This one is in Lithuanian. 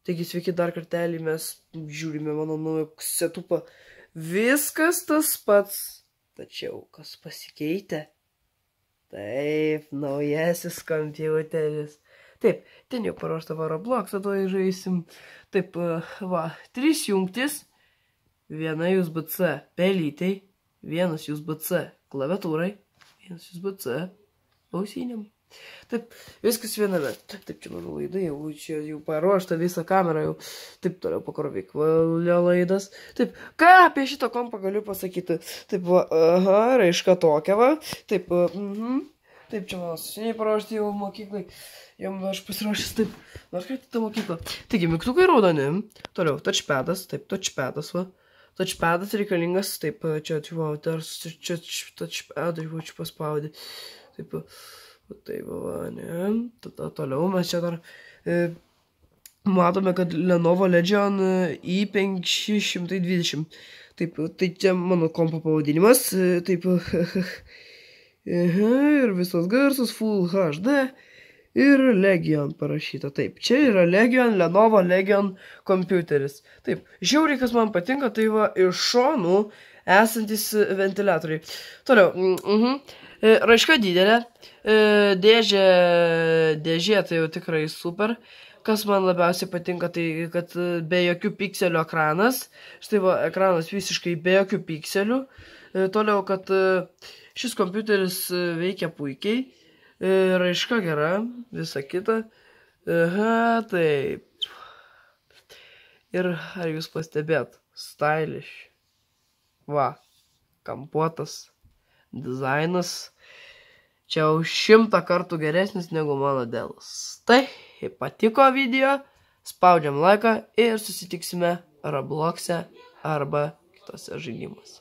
Taigi sveiki dar kartelį, mes žiūrime mano naują setupą. Viskas tas pats, tačiau kas pasikeitė? Taip, naujasis kompiuteris. Taip, ten jau paruošta Roblox, tada žaisim. Taip, va, 3 jungtis, viena USB-C pelytei, vienas USB-C klaviatūrai, vienas USB-C ausinėm. Taip, viskas viename. Taip, čia mano laida, jau paruošta visą kamerą, jau taip toliau pakrovikvalio laidas. Taip, ką apie šitą kompą galiu pasakyti? Taip, va, raiška tokia, va. Taip, taip, čia mano seniai paruošti jau mokyklai. Jau aš pasiruošęs, taip, nors kaip tą mokyklą. Taigi, mygtukai raudoni, toliau, touchpadas, taip, touchpadas, va. Touchpadas reikalingas, taip, čia, va, čia čia paspaudė. Taip, tai va, ne. Tada toliau mes čia dar matome, kad Lenovo Legion i520. Taip, tai čia mano kompo pavadinimas. Taip, ir visas garsas Full HD. Ir Legion parašyta. Taip, čia yra Legion, Lenovo Legion kompiuteris. Taip, žiauriai, kas man patinka, tai va iš šonų esantis ventiliatoriai. Toliau, raiška didelė, dėžė tai jau tikrai super. Kas man labiausiai patinka, tai kad be jokių pikselių ekranas. Štai va, ekranas visiškai be jokių pikselių. Toliau, kad šis kompiuteris veikia puikiai. Raiška gera, visa kita. Aha, taip. Ir ar jūs pastebėt? Stylish. Va, kampuotas dizainas. Čia jau 100 kartų geresnis negu mano Dellas. Tai, jei patiko video, spaudžiam laiką ir susitiksime Roblox'e arba kitose žaidimuose.